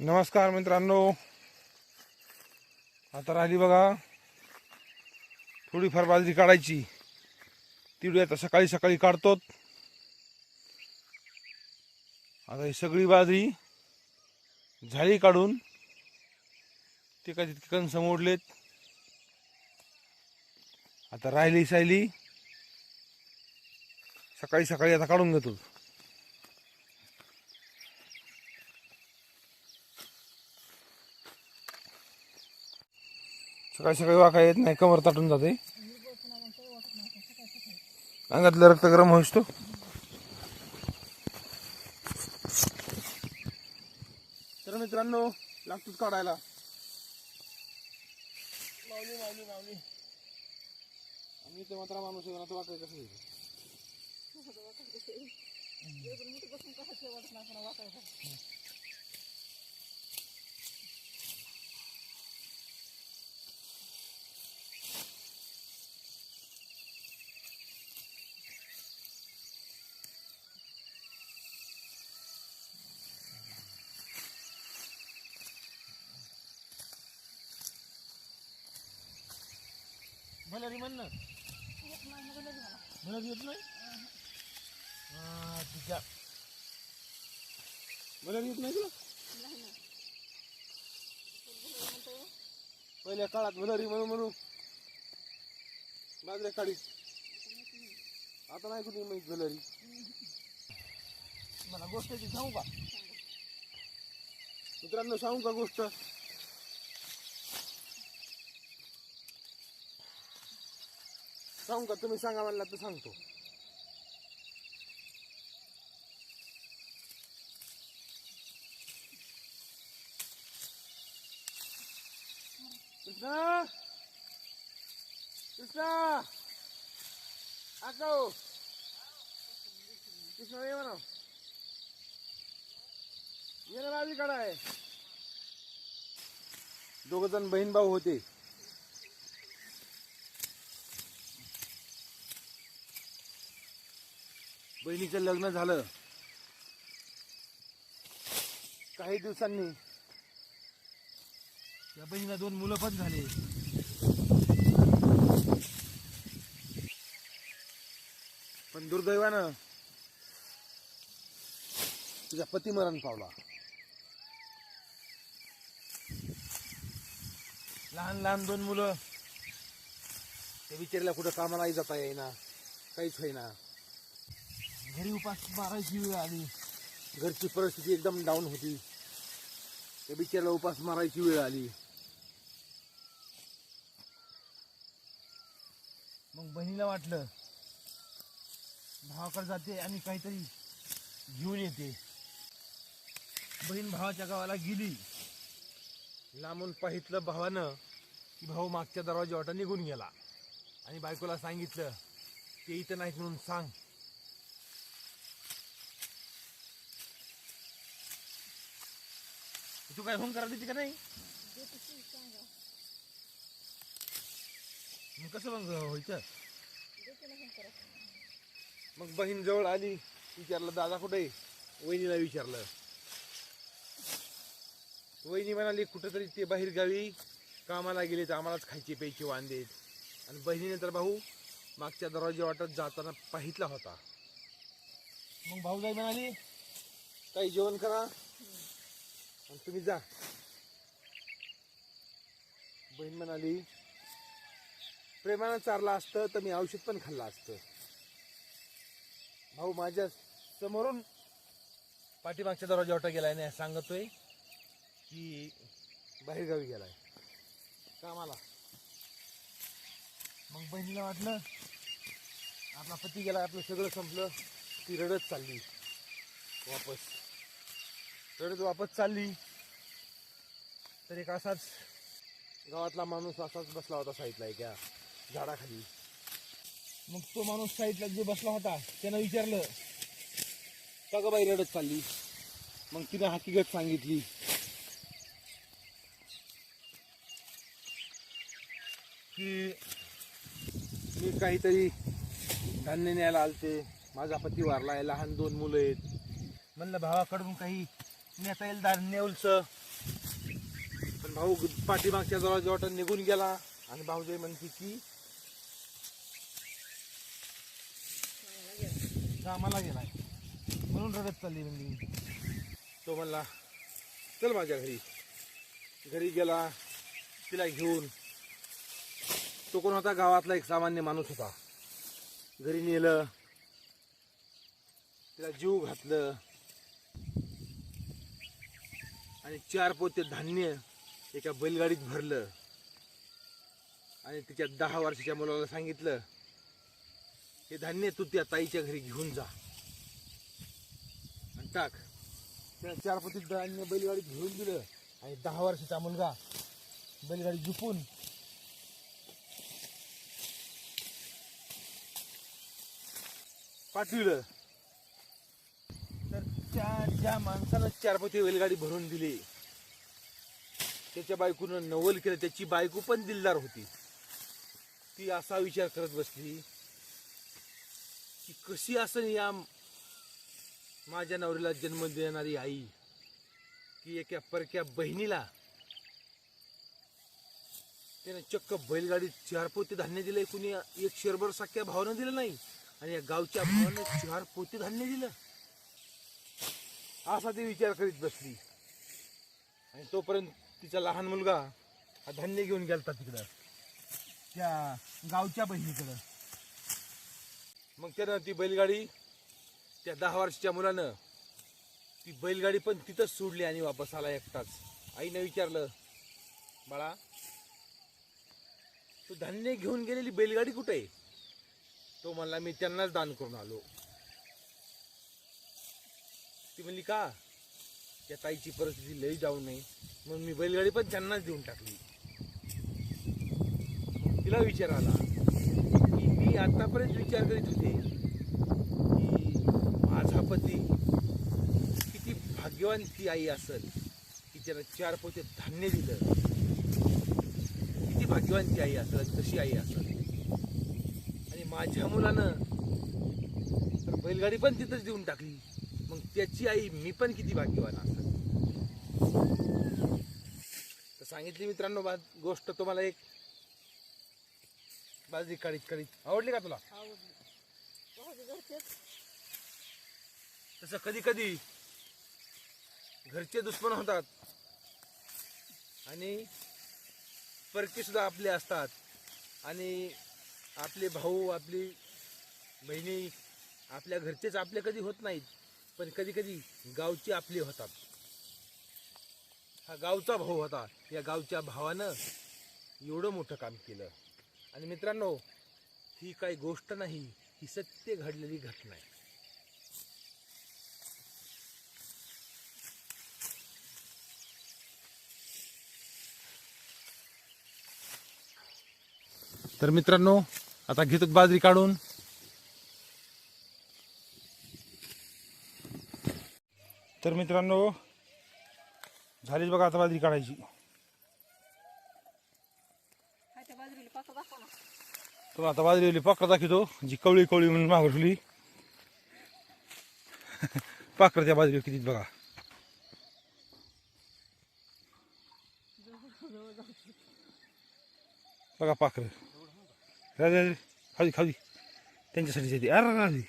नमस्कार मित्रांनो, आता राहिली बघा थोडीफार बाजरी काढायची. तेवढी आता सकाळी सकाळी काढतो. आता ही सगळी बाजरी झाडी काढून ते काय तितके कणस मोडलेत. आता राहिली सायली सकाळी सकाळी आता काढून घेतो. सकाळी सकाळी वाका येत नाही, कमर ताटून जाते. अंगातलं रक्त गरम होईस तो. तर मित्रांनो, लागतोच काढायला. माऊली माऊली माऊली आम्ही ते मात्र माणूस आहे ना, तो वाकाय कसं येईल. भलेरी म्हण ना, भलेरी येत नाही. ठीक आहे, भलेरी येत नाही तुला. पहिल्या काळात भलेरी म्हणून म्हणून बाजऱ्या काढी. आता नाही कुठे माहित भलेरी. मला गोष्टीची सांगू का मित्रांनो, सांगू का गोष्ट. सांगू का, तुम्ही सांगा म्हणला तर सांगतो. कृष्णा कृष्णा आको कृष्णा ये म्हणा, ये ना बाजरी काढाय. दोघ जण बहीण भाऊ होते. बहिणीचं लग्न झालं. काही दिवसांनी त्या बहिणीला 2 मुलं पण झाले. पण दुर्दैवानं तुझा पती मरण पावला. लहान लहान 2 मुलं. त्या बिचारीला कुठं कामालाही जाता येईना, काहीच होईना. घरी उपास मारायची वेळ आली. घरची परिस्थिती एकदम डाऊन होती. त्या बिचारीला उपास मारायची वेळ आली. मग बहिणीला वाटलं भावाकडे जाते आणि काहीतरी घेऊन येते. बहीण भावाच्या गावाला गेली. लांबून पाहितलं भावानं की भाऊ मागच्या दरवाजा वाटा निघून गेला. आणि बायकोला सांगितलं ते इथं नाहीत म्हणून सांग. तू काय फोन करायला देते का नाही. मग कसं मग व्हायचं. मग बहीण जवळ आली. विचारलं दादा कुठे. वहिनीला विचारलं. वहिनी म्हणाली कुठेतरी ते बाहेर गावी कामाला गेले तर आम्हालाच खायचे प्यायचे वांदेत. आणि बहिणीने तर भाऊ मागच्या दरवाजा वाटत जाताना पाहितला होता. मग भाऊजाई म्हणाली काही जेवण करा आणि तुम्ही जा. बहीण म्हणाली प्रेमानं चारला असतं तर मी औषध पण खाल्लं असतं. भाऊ माझ्या समोरून पाठीमागच्या दरवाजा वाटा गेलाय नाही सांगतोय की बाहेरगावी गेलाय कामाला. मग बहिणीला वाटलं आपला पती गेला, आपलं सगळं संपलं. ती रडत चालली वापस. रडत वापस चालली तर एक असाच गावातला माणूस असाच बसला होता साईडला एका झाडाखाली. मग तो माणूस साईडला जो बसला होता त्यानं विचारलं का ग बाई रडत चालली. मग तिने हकीकत सांगितली की मी काहीतरी धान्य न्यायला आलते. माझा पती वारलाय, लहान 2 मुलं आहेत. म्हणलं भावाकडून काही नेता येईल धान्य उलस. पण भाऊ पाठीमागच्या जवळ निघून गेला आणि भाऊजाई म्हणते की कामाला गेलाय म्हणून रडत चालली. म्हणजे तो म्हणला चल माझ्या घरी. घरी गेला तिला घेऊन. तो कोण होता? गावातला एक सामान्य माणूस होता. घरी नेलं, तिला जीव घातलं आणि 4 पोते धान्य एका बैलगाडीत भरलं आणि तिच्या 10 वर्षाच्या मुलाला सांगितलं हे धान्य तू त्या ताईच्या घरी घेऊन जा आणि टाक. त्या 4 पोते धान्य बैलगाडीत घेऊन दिलं आणि 10 वर्षाचा मुलगा बैलगाडी झुपून पाठविलं. तर ज्या माणसानं 4 पोते बैलगाडी भरून दिली त्याच्या बायकोनं नवल केलं. त्याची बायको पण दिलदार होती. ती असा विचार करत बसली की कशी असं या माझ्या नवऱ्याला जन्म देणारी आई की एका परक्या बहिणीला त्याने चक्क बैलगाडीत 4 पोते धान्य दिलंय. कुणी एक शेरभर सख्या भावानं दिलं नाही आणि या गावच्या भावानं 4 पोते धान्य दिलं. असा ती विचार करीत बसली. आणि तोपर्यंत तिचा लहान मुलगा हा धान्य घेऊन गेलता तिकडं त्या गावच्या बहिणीकडं. मग त्यानं ती बैलगाडी त्या 10 वर्षाच्या मुलानं ती बैलगाडी पण तिथंच सोडली आणि वापस आला एकटाच. आईनं विचारलं बाळा तू धान्य घेऊन गेलेली बैलगाडी कुठे आहे? तो म्हणला मी त्यांनाच दान करून आलो. ती म्हणली का? त्या ताईची परिस्थिती लई जाऊ नये म्हणून मी बैलगाडी पण त्यांनाच देऊन टाकली. तिला विचार आला की मी आतापर्यंत विचार करीत होते की माझा पती किती भाग्यवान ती आई असेल की त्याला 4 पोते धान्य दिलं. किती भाग्यवान ती आई असेल, कशी आई असेल. आणि माझ्या मुलानं तर बैलगाडी पण तिथंच देऊन टाकली. मग त्याची आई मी पण किती भाग्यवान असेल. तर सांगितली मित्रांनो गोष्ट तुम्हाला एक. बाजरी काढीत आवडली का तुला? तसं कधी कधी घरचे दुश्मन होतात आणि परके सुद्धा आपले असतात. आणि आपले भाऊ आपली बहिणी आपल्या घरचेच आपले कधी होत नाहीत. पण कधी कधी गावचे आपले होतात. हा गावचा भाऊ होता. या गावच्या भावानं एवढं मोठं काम केलं. आणि मित्रांनो ही काही गोष्ट नाही, ही सत्य घडलेली घटना आहे. तर मित्रांनो आता घेतो बाजरी काढून. तर मित्रांनो झालीच बघा आता बाजरी काढायची. तर आता बाजरी पाखर दाखवतो जी कवळी कवळी म्हणून मागवली. पाखर त्या बाजरी किती बघा. बघा पाखर खाली खाली त्यांच्यासाठी अरे